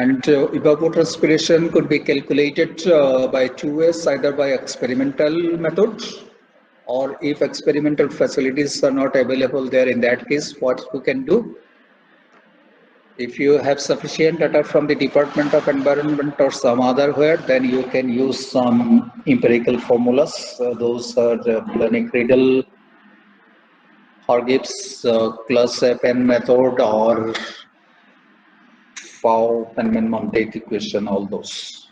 And evapotranspiration could be calculated by two ways, either by experimental method, or if experimental facilities are not available there, in that case, what you can do? If you have sufficient data from the Department of Environment or some other where, then you can use some empirical formulas. Those are the Planck-Riedel, Gibbs, Claus-Pen method, or Fau-Penman-Montet equation, all those.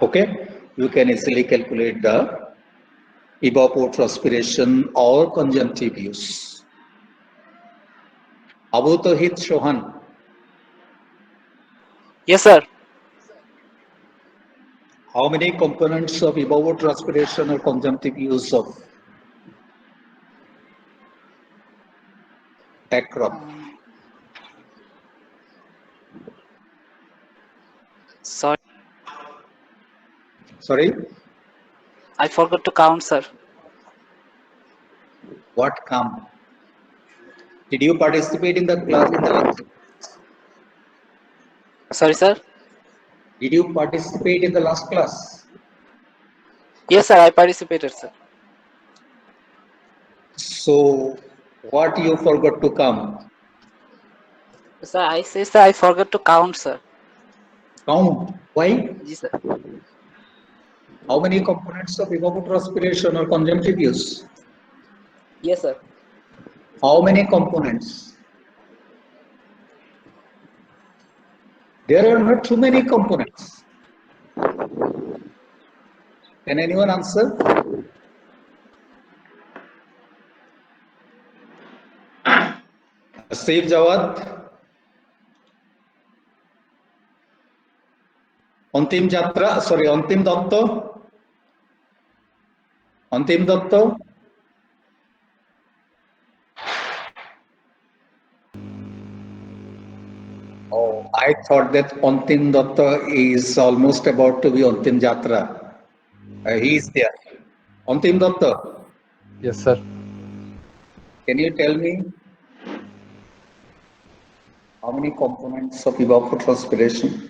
Okay, you can easily calculate the evapotranspiration or conjunctive use. Abu Tawhid Shohan. Yes, sir. How many components of evapotranspiration or conjunctive use of tech crop? Sorry, Sorry, I forgot to count, sir. what come? Did you participate in the class in the last? Sorry, sir. Did you participate in the last class? Yes, sir. I participated, sir. So, what you forgot to come? Sir, I say, sir, I forgot to count, sir. Count. Why? Yes, sir. How many components of evapotranspiration or conjunctive use? Yes, sir. How many components? There are not too many components. Can anyone answer? Saif Jawad, Antim Jatra, sorry, Antim Datta, Antim Datta. Oh, I thought that Antim Datta is almost about to be Antim Jatra. He is there. Antim Datta, Yes, sir. can you tell me how many components of evapotranspiration?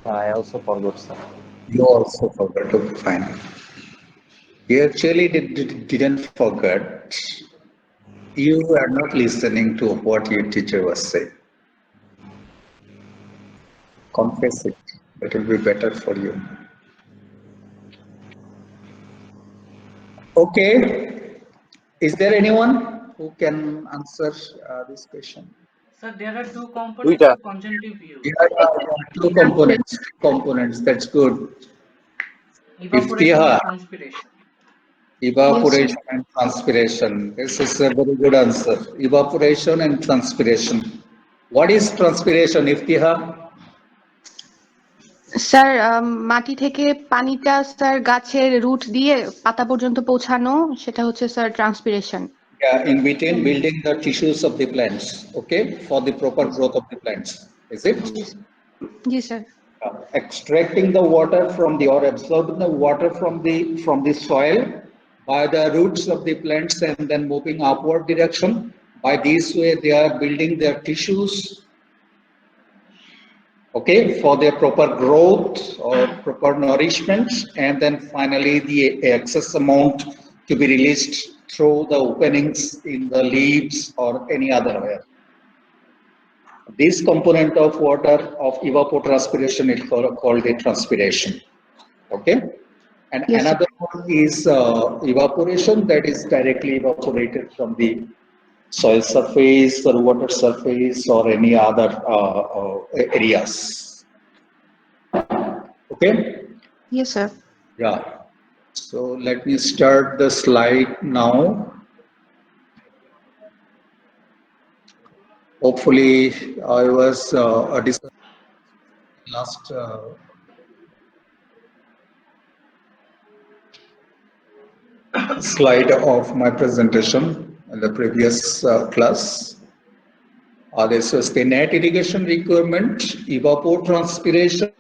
I also forgot, sir. You also forgot to find. You actually didn't forget. You are not listening to what your teacher was saying. Confess it. It will be better for you. Okay. Is there anyone who can answer this question? Sir, there are two components Duita. of conjunctive use. Two components. Components. That's good. Evaporation and Iftiha, transpiration. Yes, sir. evaporation and transpiration. This is a very good answer. Evaporation and transpiration. What is transpiration, Iftiha? Sir মাটি থেকে পানিটা sir গাছের root দিয়ে পাতা পর্যন্ত পৌঁছানো সেটা হচ্ছে sir transpiration. Yeah, in between building the tissues of the plants, okay, for the proper growth of the plants. Is it? G sir. Extracting the water from the or absorbing the water from the soil by the roots of the plants and then moving upward direction. By this way, they are building their tissues, okay, for their proper growth or proper nourishment, and then finally the excess amount to be released through the openings in the leaves or any other way. This component of water of evapotranspiration is called a transpiration. Okay, and Yes, sir. another one is evaporation, that is directly evaporated from the soil surface or water surface or any other areas. Okay. Yes, sir. Yeah. So let me start the slide now. Hopefully, I was last slide of my presentation in the previous class. This was the net irrigation requirement, evapotranspiration,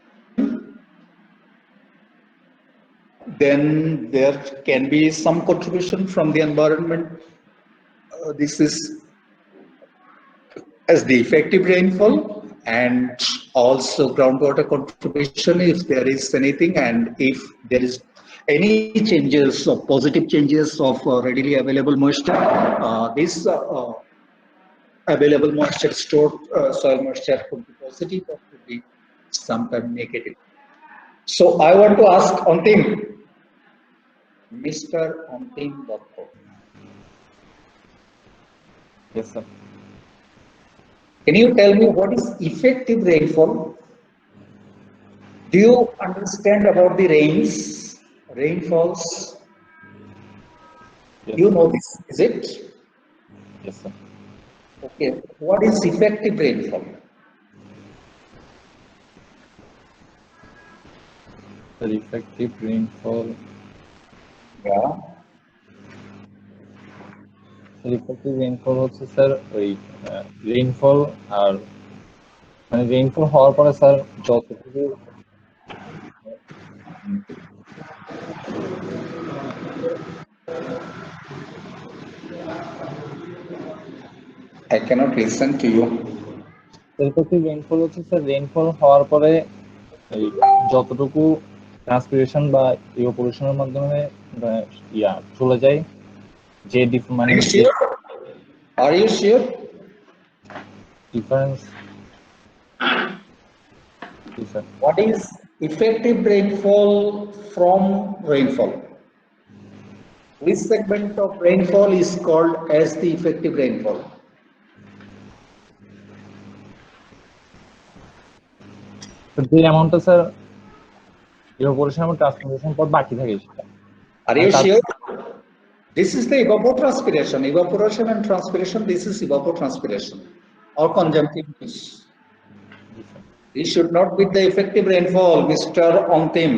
then there can be some contribution from the environment. This is as the effective rainfall, and also groundwater contribution if there is anything, and if there is any changes or positive changes of readily available moisture, this available moisture stored soil moisture could be positive or could be sometimes negative. So I want to ask Antim, Mr. Antim Datta. Yes, sir. Can you tell me what is effective rainfall? Do you understand about the rains, rainfalls? Yes, You sir. know this, is it? Yes, sir. Okay. What is effective rainfall? The effective rainfall. Yeah. effective rainfall হচ্ছে sir ওই rainfall আর মানে rainfall হওয়ার পরে sir যতটুকু I cannot listen to you. effective rainfall হচ্ছে sir rainfall হওয়ার পরে এই যতটুকু ট্রান্সপিরেশন বা ইভাপোরেশনের মাধ্যমে চলে যায় যে মানে Are you যে sure? Are you sure? Difference sir What is effective rainfall from rainfall? Which segment of rainfall is called as the effective rainfall? যে অ্যামাউন্টটা স্যার ইভাপোরেশন এবং ট্রান্সপিরেশন পর বাকি থাকে সেটা Are you sure? This is the evapotranspiration. Evaporation and transpiration, this is evapotranspiration or conjunctive use. This should not be the effective rainfall, Mr. Antim.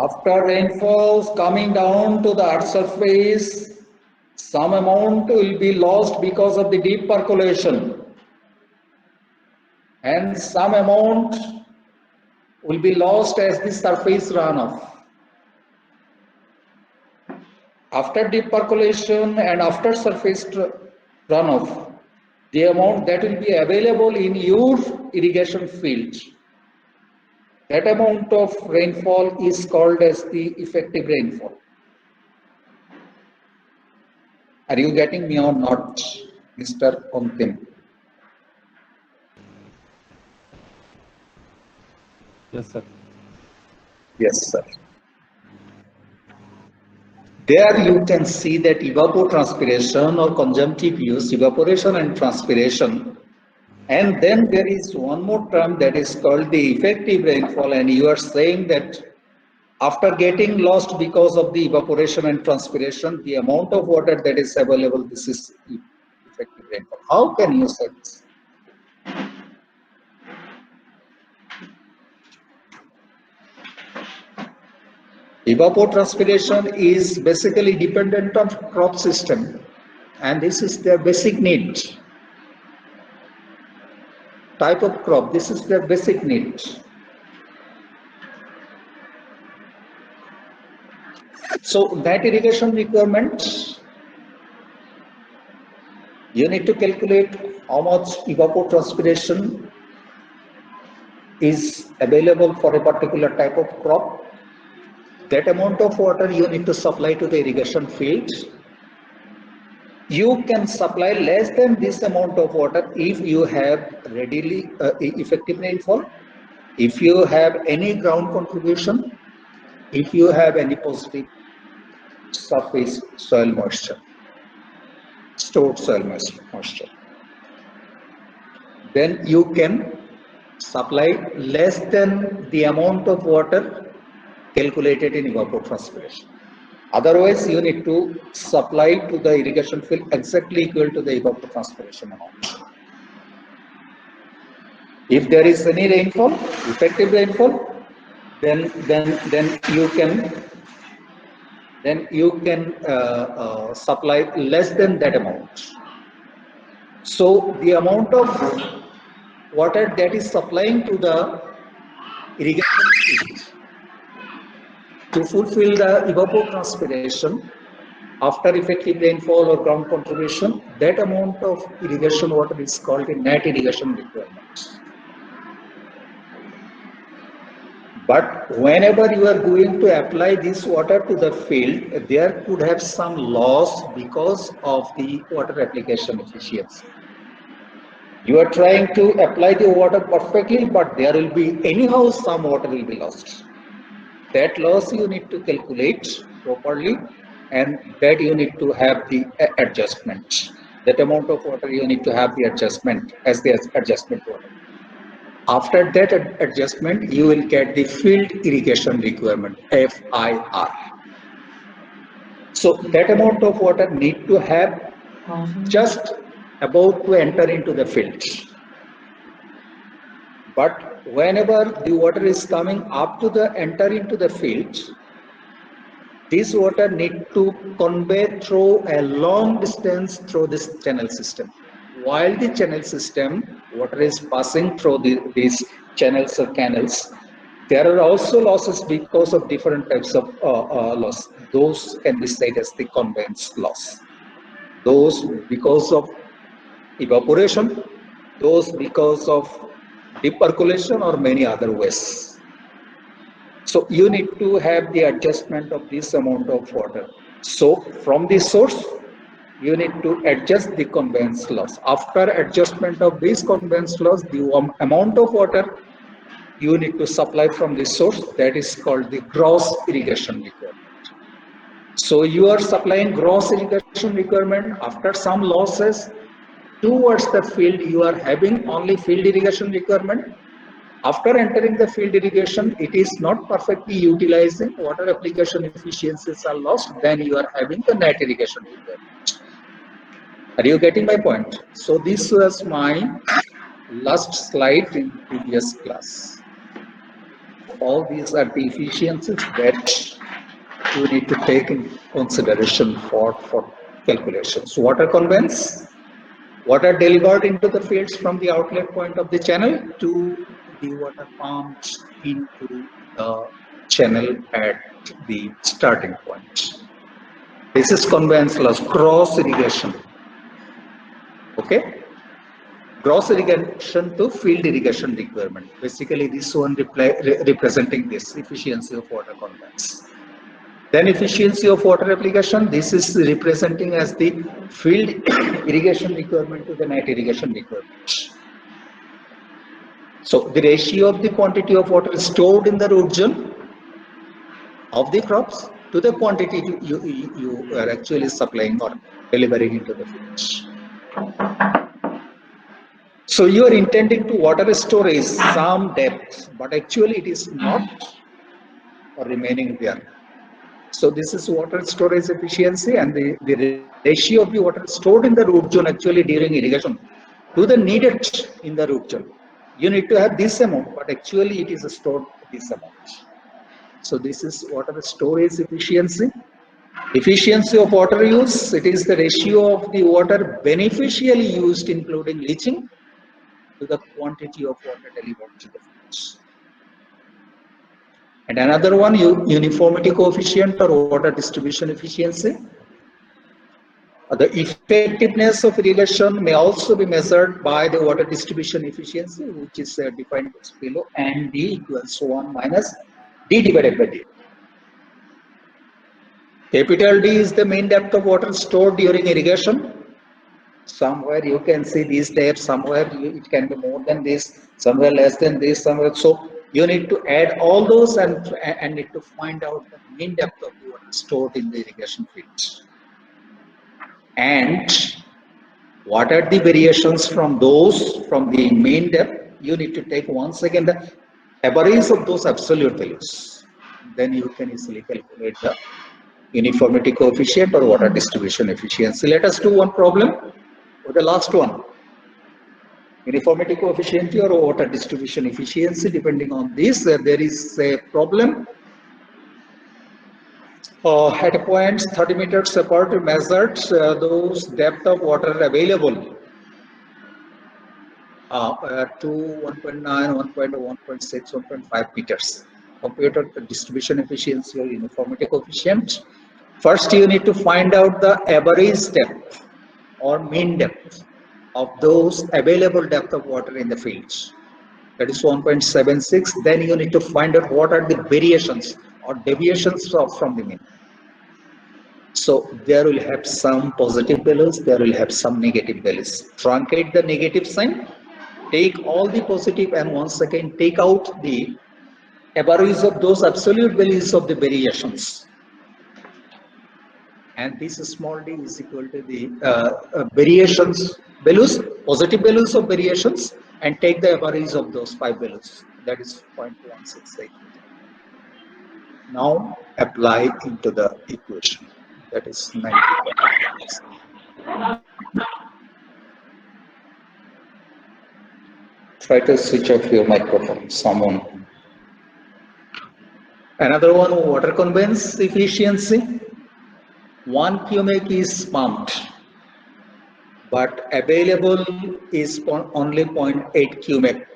After rainfalls coming down to the earth's surface, some amount will be lost because of the deep percolation, and some amount will be lost as the surface runoff. After deep percolation and after surface runoff, the amount that will be available in your irrigation field, that amount of rainfall is called as the effective rainfall. Are you getting me or not, Mr. Antim? Yes, sir. Yes, sir. There you can see that evapotranspiration or conjunctive use, evaporation and transpiration. And then there is one more term that is called the effective rainfall, and you are saying that after getting lost because of the evaporation and transpiration, the amount of water that is available, this is effective rainfall. How can you say this? Evapotranspiration is basically dependent on crop system, and this is their basic need. Type of crop, this is their basic need. So that irrigation requirement, you need to calculate how much evapotranspiration is available for a particular type of crop. That amount of water you need to supply to the irrigation field. You can supply less than this amount of water if you have readily effective rainfall, if you have any ground contribution, if you have any positive surface soil moisture, stored soil moisture. Then you can supply less than the amount of water calculated in evapotranspiration. Otherwise, you need to supply to the irrigation field exactly equal to the evapotranspiration amount. If there is any rainfall, effective rainfall, then you can supply less than that amount. So the amount of water that is supplying to the irrigation field to fulfill the evapotranspiration after effective rainfall or ground contribution, that amount of irrigation water is called a net irrigation requirement. But whenever you are going to apply this water to the field, there could have some loss because of the water application efficiency. You are trying to apply the water perfectly, but there will be anyhow some water will be lost. That loss you need to calculate properly, and that you need to have the adjustment. That amount of water you need to have the adjustment as the adjustment water. After that adjustment, you will get the field irrigation requirement, FIR. So that amount of water need to have just about to enter into the field. But whenever the water is coming up to the enter into the field, this water need to convey through a long distance through this channel system. While the channel system, water is passing through these channels or canals, there are also losses because of different types of loss. Those can be said as the conveyance loss. Those because of evaporation, those because of deep percolation or many other ways. So you need to have the adjustment of this amount of water. So from the source, you need to adjust the conveyance loss. After adjustment of this conveyance loss, the amount of water you need to supply from the source, that is called the gross irrigation requirement. So you are supplying gross irrigation requirement. After some losses towards the field, you are having only field irrigation requirement. After entering the field irrigation, it is not perfectly utilizing, water application efficiencies are lost, then you are having the net irrigation requirement. Are you getting my point? So this was my last slide in previous class. All these are the efficiencies that you need to take in consideration for calculations. Water conveyance, water delivered into the fields from the outlet point of the channel to the water pumped into the channel at the starting point. This is conveyance loss, gross irrigation. Okay? Gross irrigation to field irrigation requirement. Basically, this one representing this efficiency of water conveyance. Then efficiency of water application, this is representing as the field irrigation requirement to the net irrigation requirement. So the ratio of the quantity of water stored in the root zone of the crops to the quantity you are actually supplying or delivering into the fields. So you are intending to water storage some depth, but actually it is not remaining there. So this is water storage efficiency, and the ratio of the water stored in the root zone actually during irrigation to the needed in the root zone. You need to have this amount, but actually it is stored this amount. So this is water storage efficiency. Efficiency of water use, it is the ratio of the water beneficially used, including leaching, to the quantity of water delivered to the fields. And another one, uniformity coefficient or water distribution efficiency. The effectiveness of irrigation may also be measured by the water distribution efficiency, which is defined as below, and D equals 1 minus D divided by D. Capital D is the mean depth of water stored during irrigation. Somewhere you can see these depths, somewhere it can be more than this, somewhere less than this, somewhere. So you need to add all those and need to find out the mean depth of the water stored in the irrigation fields. And what are the variations from those, from the mean depth? You need to take once again the average of those absolute values. Then you can easily calculate the uniformity coefficient or water distribution efficiency. Let us do one problem with the last one. Uniformity coefficient or water distribution efficiency, depending on this, there is a problem. At points 30 meters apart, measured those depth of water available to 1.9, 1.6, 1.5 meters. Computer distribution efficiency or uniformity coefficient. First, you need to find out the average depth or mean depth of those available depth of water in the fields. That is 1.76. Then you need to find out what are the variations or deviations from the mean. So there will have some positive values, there will have some negative values. Truncate the negative sign, take all the positive, and once again take out the average of those absolute values of the variations. And this small d is equal to the variations values, positive values of variations, and take the average of those 5 values. That is 0.168. Now apply into the equation. That is 90.6. Try to switch off your microphone, someone. Another one, water conveyance efficiency. 1 cubic is pumped, but available is only 0.8 cubic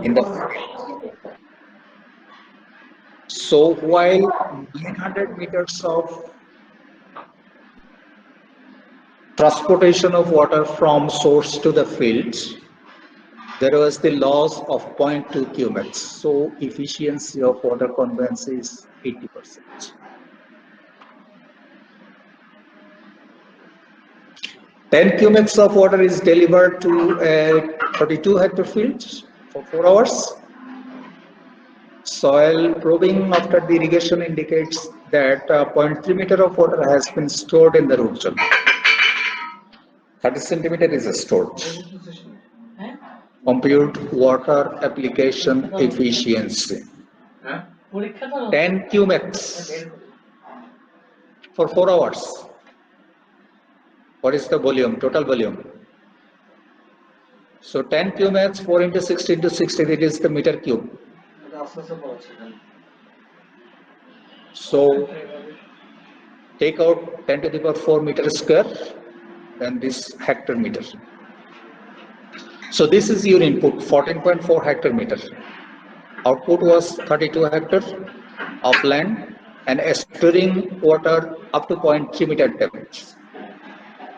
in the field. So while 900 meters of transportation of water from source to the fields, there was the loss of 0.2 cubics. So efficiency of water conveyance is 80%. 10 cubics of water is delivered to a 32 hectare field for 4 hours. Soil probing after the irrigation indicates that 0.3 meter of water has been stored in the root zone. 30 centimeter is stored. Compute water application efficiency. 10 cubics for 4 hours. What is the volume, total volume? So 10 cubics, 4 into 60 into 60, it is the meter cube. So take out 10 to the power 4 meter square, then this hectare meter. So this is your input, 14.4 hectare meter. Output was 32 hectare of land and storing water up to 0.3 meter depth.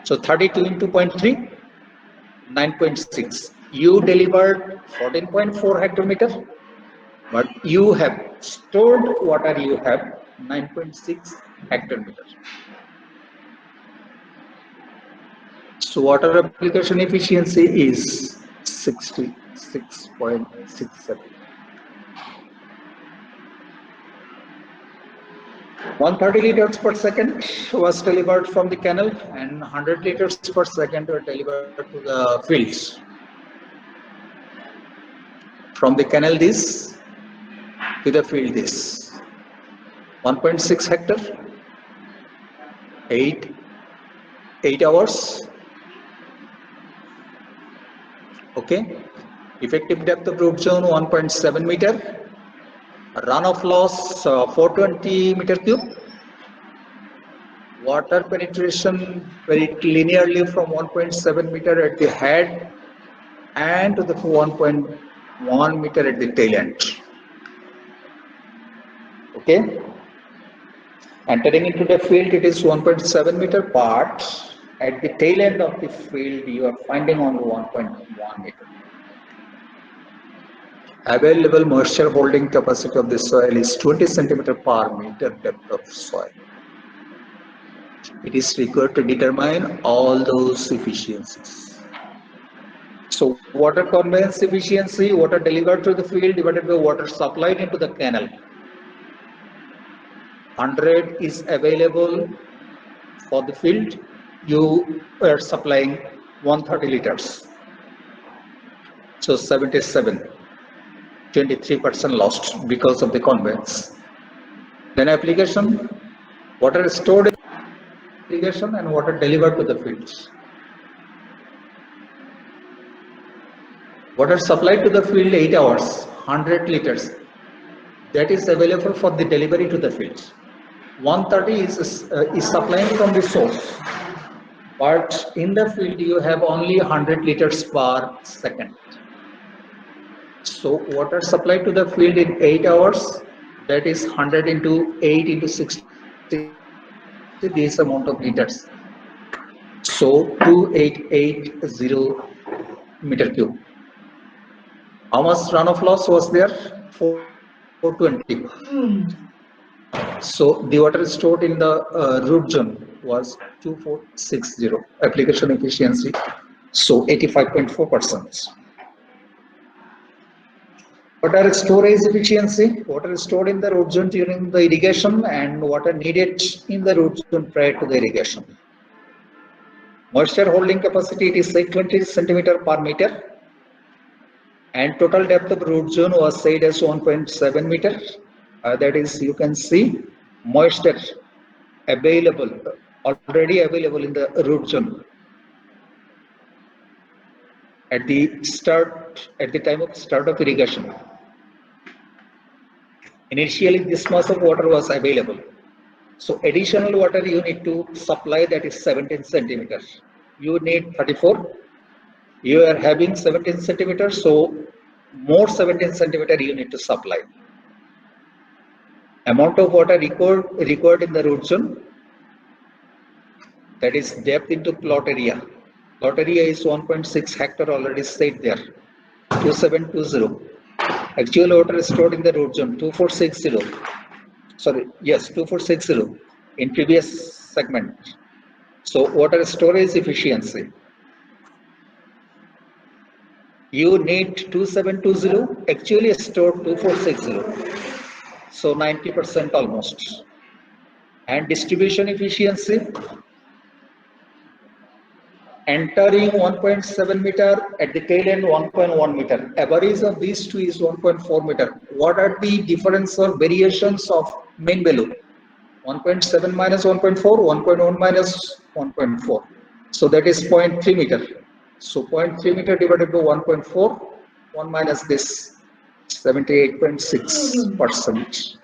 So 32 into 0.3, 9.6. You delivered 14.4 hectare meter, but you have stored water, you have 9.6 hectare meter. So water application efficiency is 66.67. 130 liters per second was delivered from the canal and 100 liters per second were delivered to the fields. From the canal this to the field this. 1.6 hectare, 8 hours. Okay. Effective depth of root zone 1.7 meter. Runoff loss 420 meter cube. Water penetration very linearly from 1.7 meter at the head and to the 1.1 meter at the tail end. Okay. Entering into the field, it is 1.7 meter, but at the tail end of the field, you are finding only 1.1 meter. Available moisture holding capacity of the soil is 20 centimeter per meter depth of soil. It is required to determine all those efficiencies. So water conveyance efficiency, water delivered to the field divided by water supplied into the canal. 100 is available for the field, you are supplying 130 liters. So 77, 23% lost because of the conveyance. Then application, water stored in irrigation and water delivered to the fields. Water supplied to the field 8 hours, 100 liters. That is available for the delivery to the fields. 130 is supplying from the source. but in the field you have only 100 liters per second. So water supply to the field in 8 hours, that is 100 into 8 into 60, this amount of liters. So 2880 meter cube. How much runoff loss was there? 420. So the water stored in the root zone was 2460. Application efficiency, so 85.4%. Water storage efficiency, water stored in the root zone during the irrigation and water needed in the root zone prior to the irrigation. Moisture holding capacity, it is say 20 centimeter per meter, and total depth of root zone was said as 1.7 meter. That is, you can see moisture available, already available in the root zone at the time of start of irrigation. Initially, this much of water was available. So additional water you need to supply, that is 17 centimeters. You need 34. You are having 17 centimeters, so more 17 centimeter you need to supply. Amount of water required in the root zone, that is depth into plot area. Plot area is 1.6 hectare, already said there. 2720. Actual water stored in the root zone 2460. Sorry, yes, 2460 in previous segment. So water storage efficiency, you need 2720, actually stored 2460, so 90% almost. And distribution efficiency, entering 1.7 meter, at the tail end 1.1 meter. Average of these two is 1.4 meter. What are the difference or variations of mean value? 1.7 minus 1.4, 1.1 minus 1.4. So that is 0.3 meter. So 0.3 meter divided by 1.4, 1 minus this, 78.6%.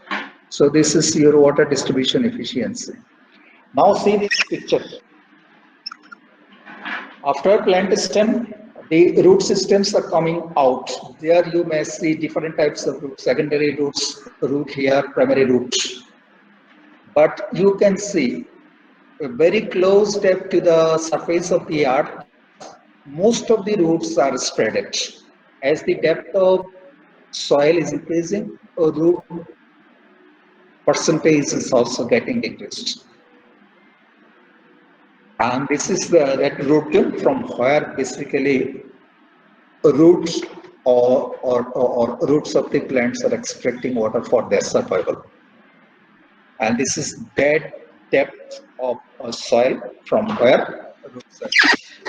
So this is your water distribution efficiency. Now see this picture. After plant stem, the root systems are coming out. There you may see different types of roots, secondary roots, root here, primary roots. But you can see a very close depth to the surface of the earth, most of the roots are spreaded. As the depth of soil is increasing, a root percentage is also getting decreased. And this is that root tube from where basically roots or roots of the plants are extracting water for their survival. And this is dead depth of soil from where roots are.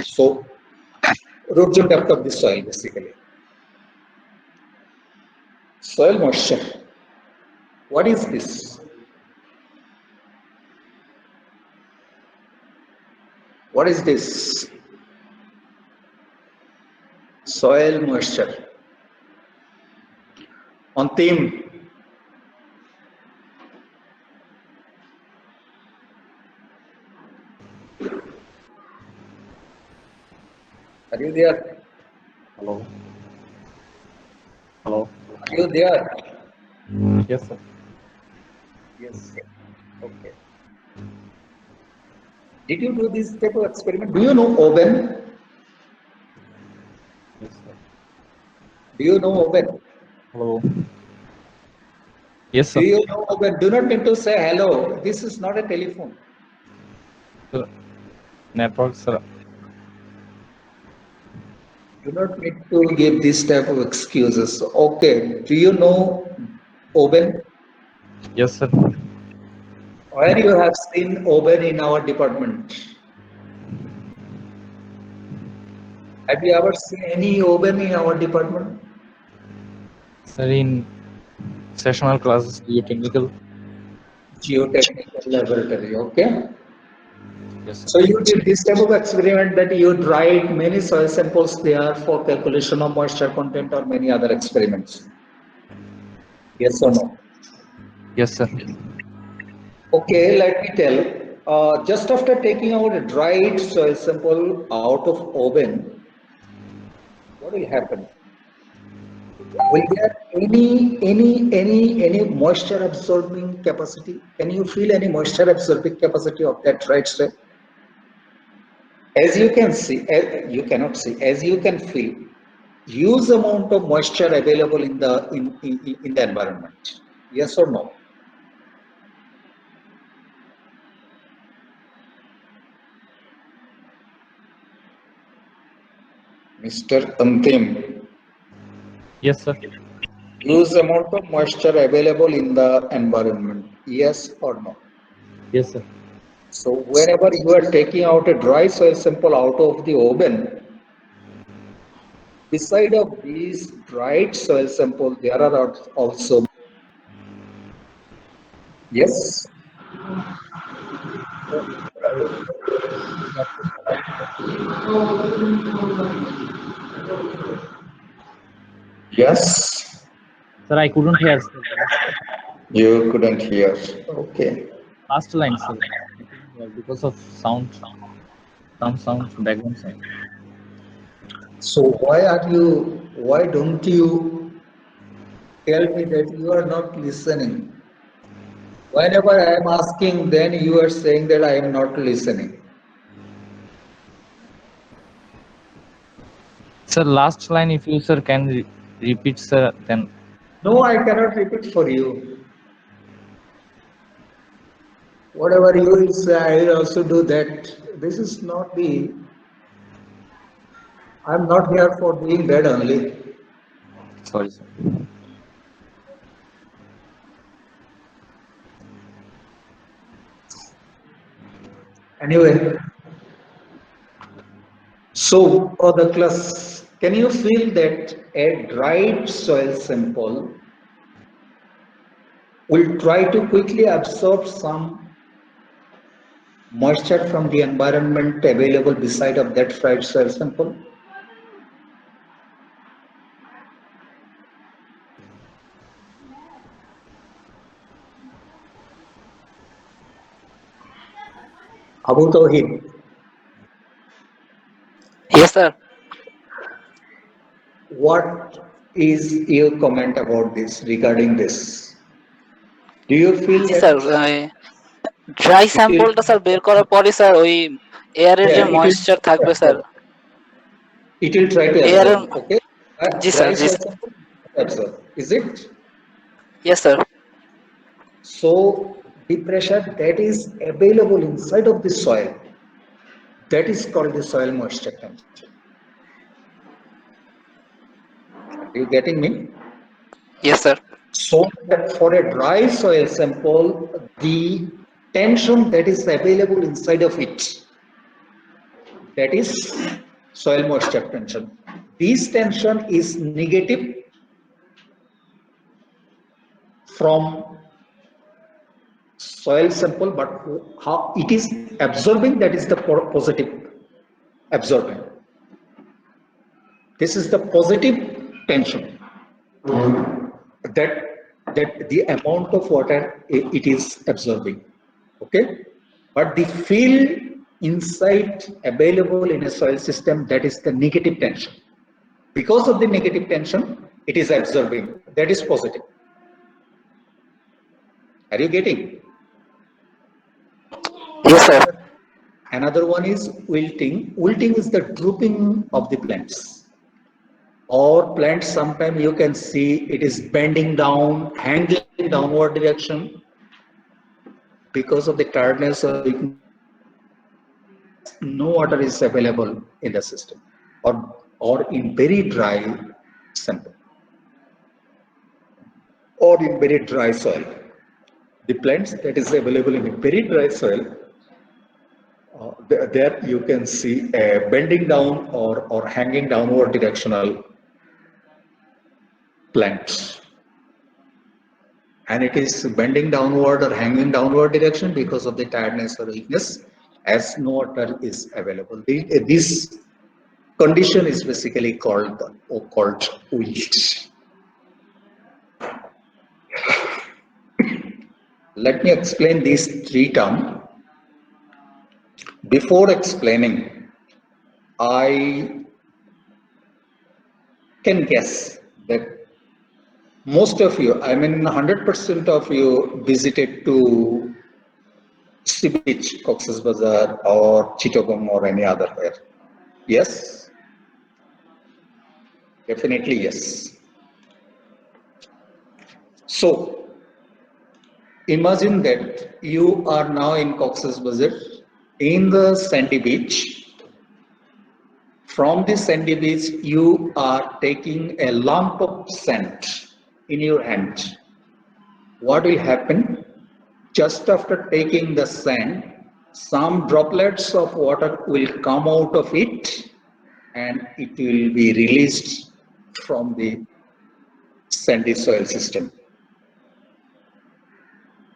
So root zone depth of the soil basically. Soil moisture. What is this? What is this? Soil moisture. On theme. Are you there? Hello. Hello. Are you there? Yes, sir. Yes. Okay. Did you do this type of experiment? Do you know oven? Yes, sir. Do you know oven? Hello. Yes, Do sir. you know oven? Do not need to say hello. This is not a telephone. Sir. Network, sir. Do not need to give this type of excuses. Okay. Do you know oven? Yes, sir. Where you have seen oven in our department? Have you ever seen any oven in our department? Sir, in sessional classes, geotechnical. Geotechnical laboratory. Okay. Yes, sir. So you did this type of experiment that you dried many soil samples there for calculation of moisture content or many other experiments. Yes or no? Yes, sir. Okay, let me tell. Just after taking out a dried soil sample out of oven, what will happen? Will there any moisture absorbing capacity? Can you feel any moisture absorbing capacity of that dried soil? As you can see, you cannot see, as you can feel, huge amount of moisture available in the environment. Yes or no? Mr. Antim, Yes, sir. huge amount of moisture available in the environment. Yes or no? Yes, sir. So whenever you are taking out a dry soil sample out of the oven, beside of these dried soil sample, there are also, yes, yes, Sir, I couldn't hear, sir. you couldn't hear. Okay. Last line, sir. I couldn't hear because of sound, some sound, background sound. So why don't you tell me that you are not listening? Whenever I am asking, then you are saying that I am not listening. Sir, last line, if you, sir, can repeat, sir, then. No, I cannot repeat for you. Whatever you will say, I will also do that. This is not the, I'm not here for doing that only. Sorry, sir. Anyway, so for the class, can you feel that a dried soil sample will try to quickly absorb some moisture from the environment available beside of that dried soil sample? Abu Tawheed, Yes, sir. what is your comment about this regarding this? Do you feel জি that sir dry it will, স্যাম্পলটা sir বের করার পরে sir ওই এয়ারের যে yeah, it will moisture try to থাকবে sir absorb. It will try to এয়ারের absorb, okay? G sir Dry G soil sample absorb, is it? Yes sir So the pressure that is available inside of the soil, that is called the soil moisture tension. Are you getting me? Yes sir So for a dry soil sample, the tension that is available inside of it, that is soil moisture tension. This tension is negative from soil sample, but how it is absorbing, that is the positive absorbing. This is the positive tension that the amount of water it is absorbing. Okay, but the field inside available in a soil system, that is the negative tension. Because of the negative tension, it is absorbing. That is positive. Are you getting? Yes sir Another one is wilting. Wilting is the drooping of the plants. Or plants, sometimes you can see it is bending down, hanging downward direction because of the tiredness or weakness. No water is available in the system, or in very dry sample, or in very dry soil. The plants that is available in a very dry soil, there you can see a bending down or hanging downward directional plants. And it is bending downward or hanging downward direction because of the tiredness or weakness, as no water is available. This condition is basically called wilt. Let me explain these three terms. Before explaining, I can guess that most of you, I mean 100% of you visited to sea beach, Cox's Bazar or Chittagong or any other where. Yes? Definitely yes. So imagine that you are now in Cox's Bazar in the sandy beach. From the sandy beach, you are taking a lump of sand in your hand. What will happen? Just after taking the sand, some droplets of water will come out of it and it will be released from the sandy soil system.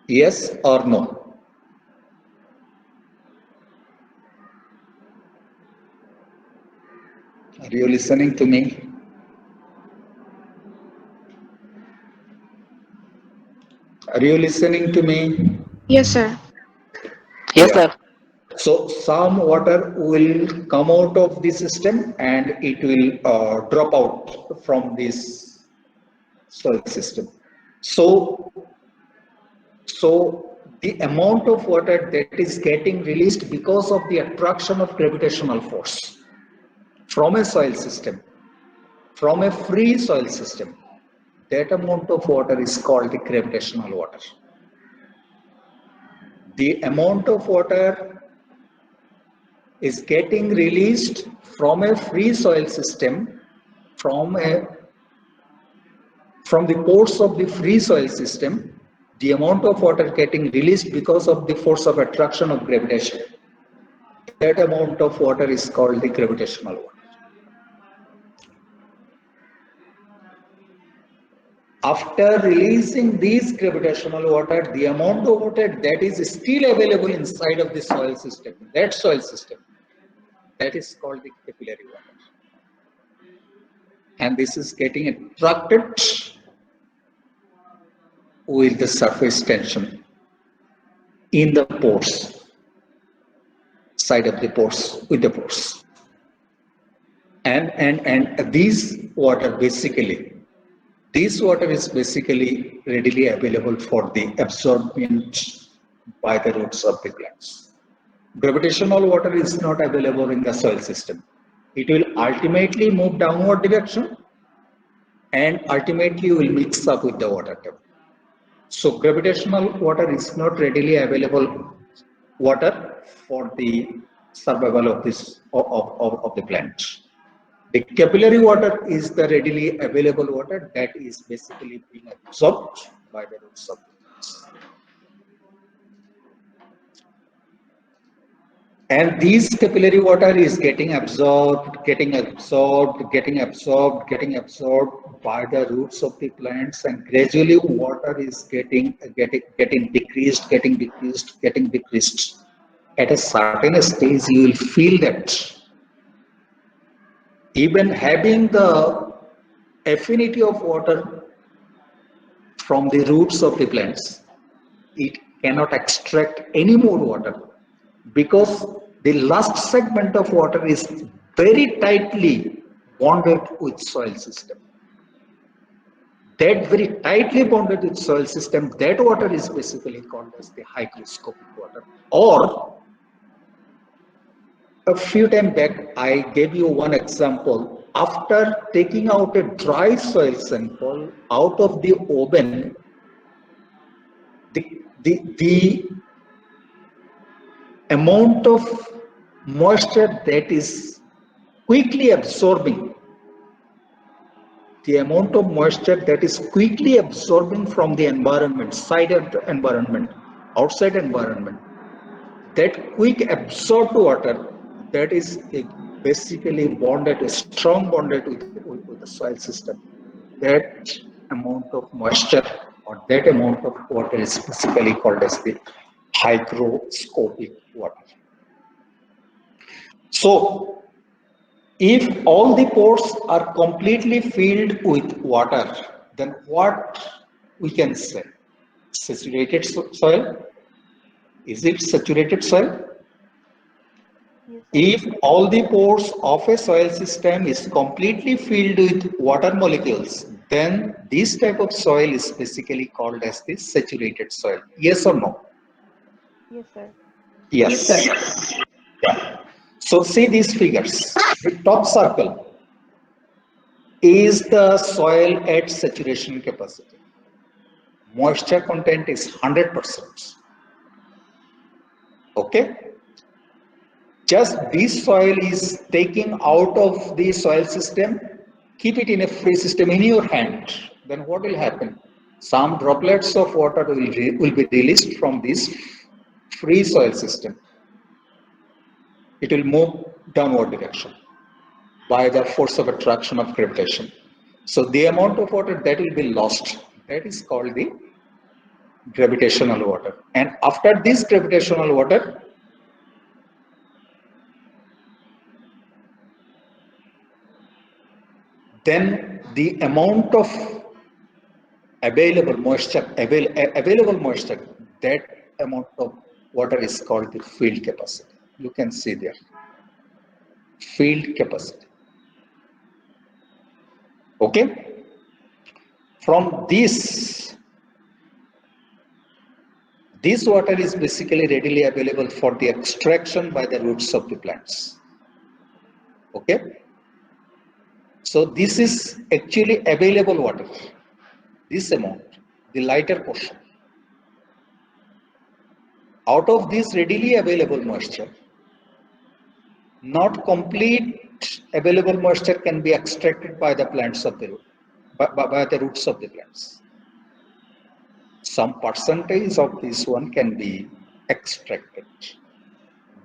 Yes or no? Are you listening to me? Are you listening to me? Yes, sir. Yes, Yeah. sir. So some water will come out of the system and it will drop out from this soil system. So, so the amount of water that is getting released because of the attraction of gravitational force from a soil system, from a free soil system, that amount of water is called the gravitational water. The amount of water is getting released from a free soil system, from a from the pores of the free soil system, the amount of water getting released because of the force of attraction of gravitation, that amount of water is called the gravitational water. After releasing these gravitational water, the amount of water that is still available inside of the soil system, that soil system, that is called the capillary water. And this is getting attracted with the surface tension in the pores, side of the pores, with the pores. And this water is basically readily available for the absorbment by the roots of the plants. Gravitational water is not available in the soil system. It will ultimately move downward direction and ultimately will mix up with the water table. So gravitational water is not readily available water for the survival of the plant. The capillary water is the readily available water that is basically being absorbed by the roots of the plants. And these capillary water is getting absorbed, getting absorbed, getting absorbed, getting absorbed by the roots of the plants, and gradually water is getting decreased, getting decreased, getting decreased. At a certain stage, you will feel that even having the affinity of water from the roots of the plants, it cannot extract any more water because the last segment of water is very tightly bonded with soil system. That very tightly bonded with soil system, that water is basically called as the hygroscopic water. Or a few times back, I gave you one example. After taking out a dry soil sample out of the oven, the amount of moisture that is quickly absorbing, the amount of moisture that is quickly absorbing from the environment, outside environment, that quick absorbed water, that is basically bonded, strong bonded with the soil system. That amount of moisture or that amount of water is basically called as the hygroscopic water. So, if all the pores are completely filled with water, then what we can say? Saturated soil? Is it saturated soil? If all the pores of a soil system is completely filled with water molecules, then this type of soil is basically called as the saturated soil. Yes or no? Yes, sir. Yes. Yeah. So see these figures. The top circle is the soil at saturation capacity. Moisture content is 100%. Okay. Just this soil is taking out of the soil system, keep it in a free system in your hand. Then what will happen? Some droplets of water will be released from this free soil system. It will move downward direction by the force of attraction of gravitation. So the amount of water that will be lost, that is called the gravitational water. And after this gravitational water, then the amount of available moisture, that amount of water is called the field capacity. You can see there, field capacity. Okay. From this water is basically readily available for the extraction by the roots of the plants. Okay. So this is actually available water, this amount, the lighter portion. Out of this readily available moisture, not complete available moisture can be extracted by the plants of the root, by the roots of the plants. Some percentage of this one can be extracted.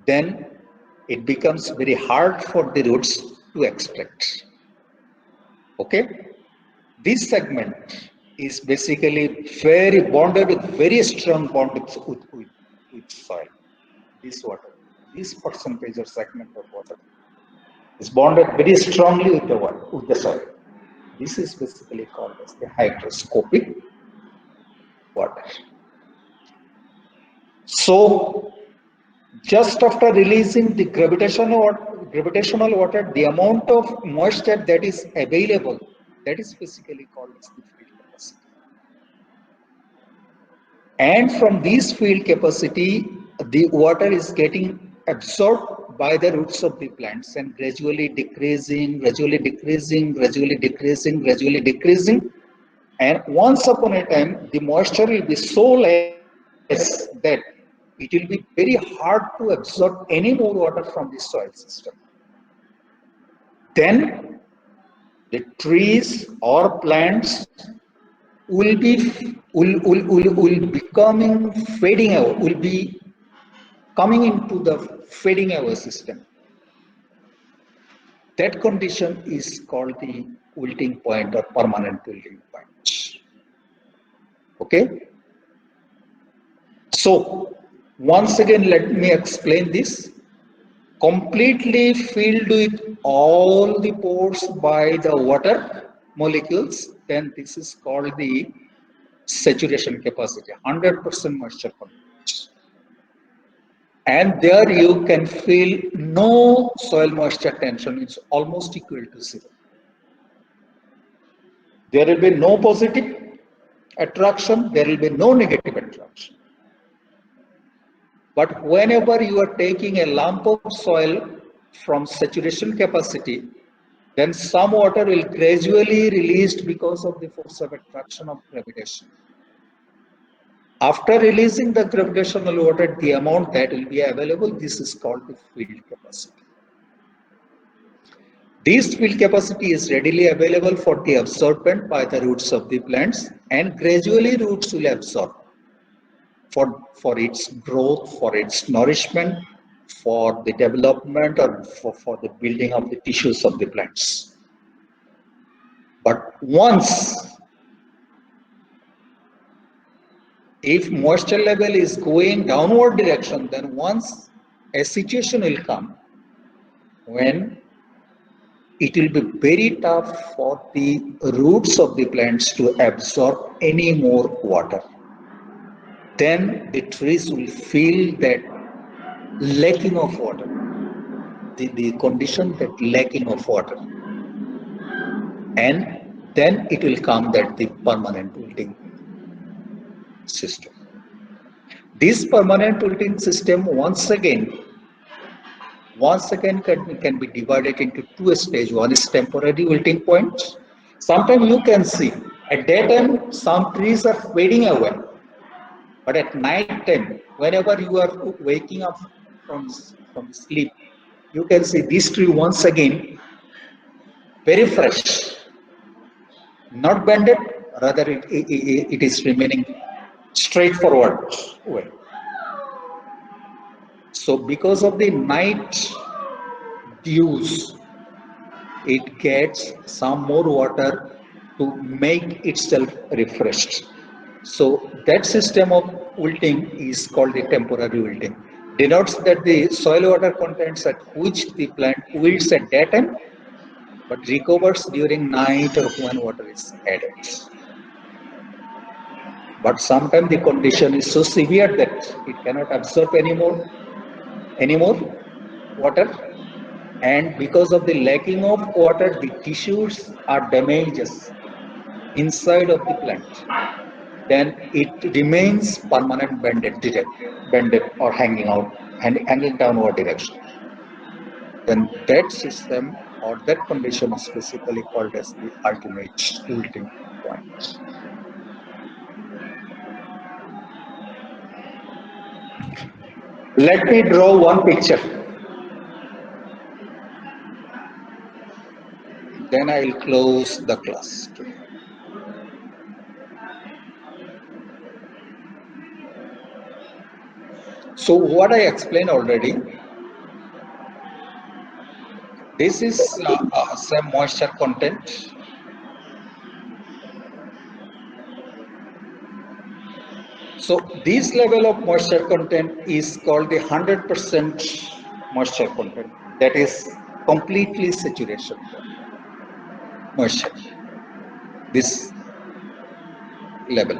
Then it becomes very hard for the roots to extract. Okay? This segment is basically very bonded with very strong bond with soil. This water, this percentage or segment of water is bonded very strongly with the water, with the soil. This is basically called as the hygroscopic water. So just after releasing the gravitational water, the amount of moisture that is available, that is basically called as the field capacity. And from this field capacity, the water is getting absorbed by the roots of the plants and gradually decreasing, gradually decreasing, gradually decreasing, gradually decreasing. And once upon a time, the moisture will be so less that it will be very hard to absorb any more water from the soil system. Then the trees or plants will becoming fading away, will be coming into the fading away system. That condition is called the wilting point or permanent wilting point. Okay. So once again, let me explain this. Completely filled with all the pores by the water molecules, then this is called the saturation capacity, 100% moisture content. And there you can feel no soil moisture tension, it's almost equal to zero. There will be no positive attraction, there will be no negative attraction. But whenever you are taking a lump of soil from saturation capacity, then some water will gradually released because of the force of attraction of gravitation. After releasing the gravitational water, the amount that will be available, this is called the field capacity. This field capacity is readily available for the absorbent by the roots of the plants, and gradually roots will absorb for its growth, for its nourishment, for the development, or for the building of the tissues of the plants. But once, if moisture level is going downward direction, then once a situation will come when it will be very tough for the roots of the plants to absorb any more water. Then the trees will feel that lacking of water. the condition that lacking of water, and then it will come that the permanent wilting system. This permanent wilting system once again can be divided into two stages. One is temporary wilting point. Sometimes you can see at daytime some trees are fading away, but at night time, whenever you are waking up from sleep, you can see this tree once again very fresh, not bended, rather it is remaining straightforward way. So because of the night dews, it gets some more water to make itself refreshed. So that system of wilting is called the temporary wilting. Denotes that the soil water contents at which the plant wilts at daytime but recovers during night or when water is added. But sometimes the condition is so severe that it cannot absorb anymore water, and because of the lacking of water, the tissues are damages inside of the plant. Then it remains permanent bended or hanging downward direction. Then that system or that condition is basically called as the ultimate wilting point. Let me draw one picture. Then I will close the class today. So what I explained already, this is some moisture content. So this level of moisture content is called the 100% moisture content. That is completely saturation moisture. This level.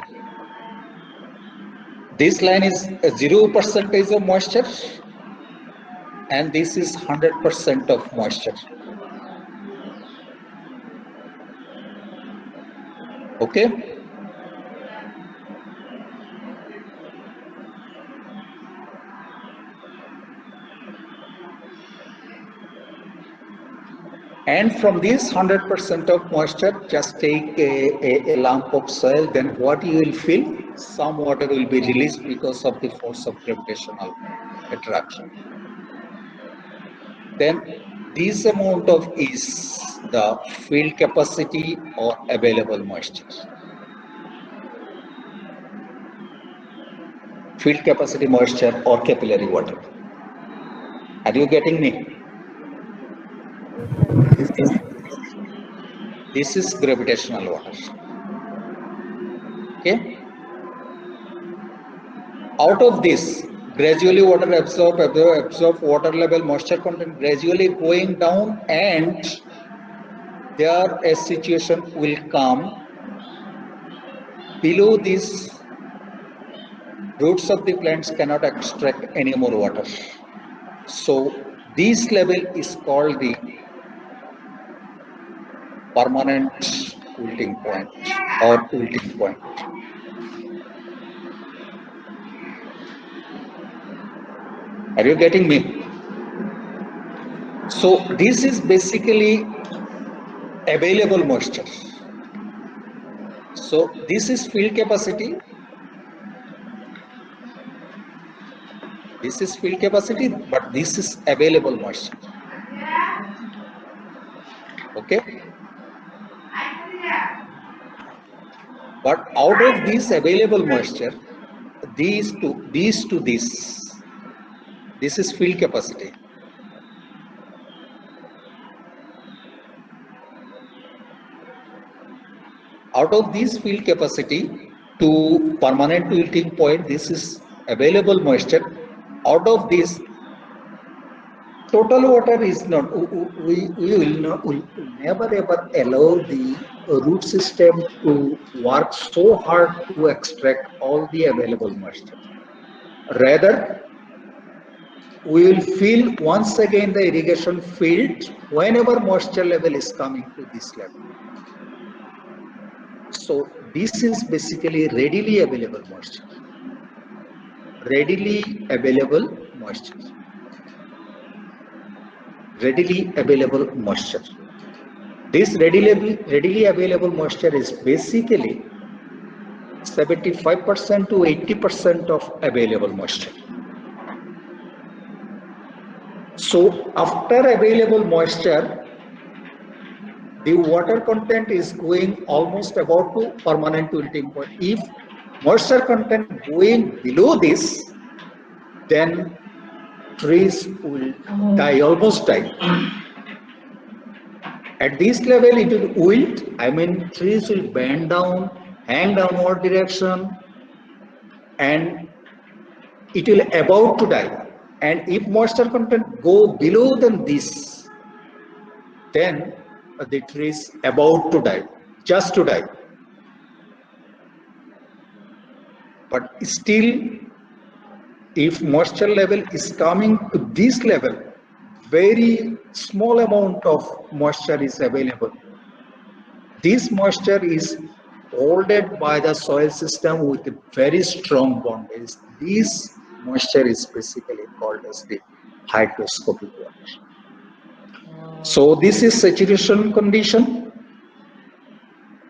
This line is 0% of moisture, and this is 100% of moisture. Okay. And from this 100% of moisture, just take a lump of soil, then what you will feel? Some water will be released because of the force of gravitational attraction. Then this amount of is the field capacity or available moisture. Field capacity moisture or capillary water. Are you getting me? This is gravitational water. Okay. Out of this, gradually water absorb water level, moisture content gradually going down, and there a situation will come below this. Roots of the plants cannot extract any more water. So this level is called the permanent wilting point or wilting point. Are you getting me? So this is basically available moisture. So this is field capacity. This is field capacity, but this is available moisture. Okay. But out of this available moisture, this is field capacity. Out of this field capacity to permanent wilting point, this is available moisture. Out of this, total water is not, we will never ever allow the root system to work so hard to extract all the available moisture. Rather, we will fill once again the irrigation field whenever moisture level is coming to this level. So this is basically readily available moisture. Readily available moisture. Readily available moisture. This readily available moisture is basically 75% to 80% of available moisture. So after available moisture, the water content is going almost about to permanent wilting point. If moisture content going below this, then trees will die, almost die. At this level, it will wilt. I mean, trees will bend down, hang downward direction, and it will about to die. And if moisture content go below than this, then the tree is about to die, just to die. But still, if moisture level is coming to this level, very small amount of moisture is available. This moisture is holded by the soil system with a very strong bondage. This moisture is basically called as the hygroscopic water. So this is saturation condition.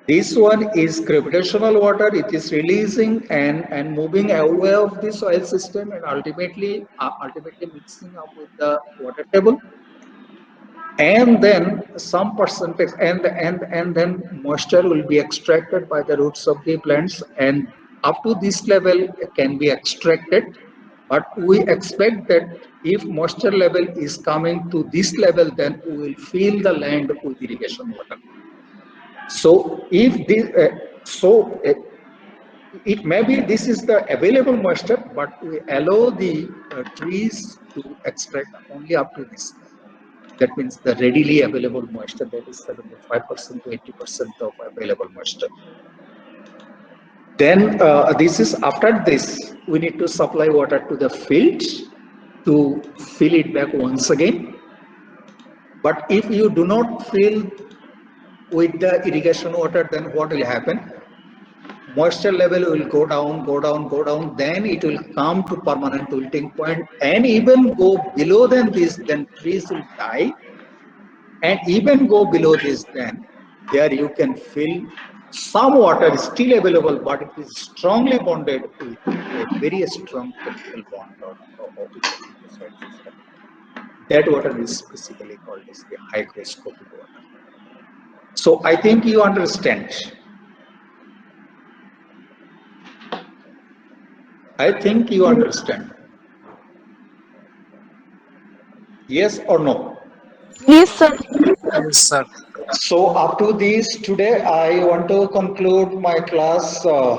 This one is gravitational water. It is releasing and moving away of the soil system and ultimately mixing up with the water table. And then some percentage and then moisture will be extracted by the roots of the plants, and up to this level can be extracted. But we expect that if moisture level is coming to this level, then we will fill the land with irrigation water. So if this it may be this is the available moisture, but we allow the trees to extract only up to this level. That means the readily available moisture, that is 75% to 80% of available moisture. Then this is after this, we need to supply water to the field to fill it back once again. But if you do not fill with the irrigation water, then what will happen? Moisture level will go down, go down, go down, then it will come to permanent wilting point and even go below than this, then trees will die. And even go below this, then there you can fill some water is still available, but it is strongly bonded with a very strong chemical bond with the soil system. That water is basically called as the hygroscopic water. So I think you understand. I think you understand. Yes or no? Yes, sir. Yes, sir. So up to this today, I want to conclude my class for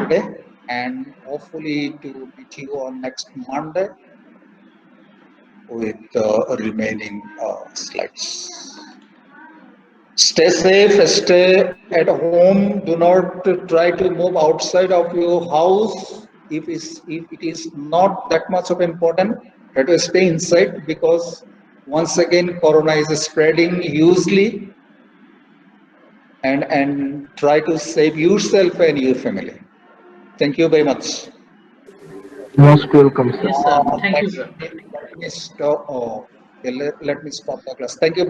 today, and hopefully to meet you on next Monday with remaining slides. Stay safe, stay at home. Do not try to move outside of your house. If it is not that much of important, try to stay inside, because once again Corona is spreading hugely, and try to save yourself and your family. Thank you very much. Most welcome, sir. Yes, sir. Thank you, sir. Let me stop. Oh, okay, let me stop the class. Thank you.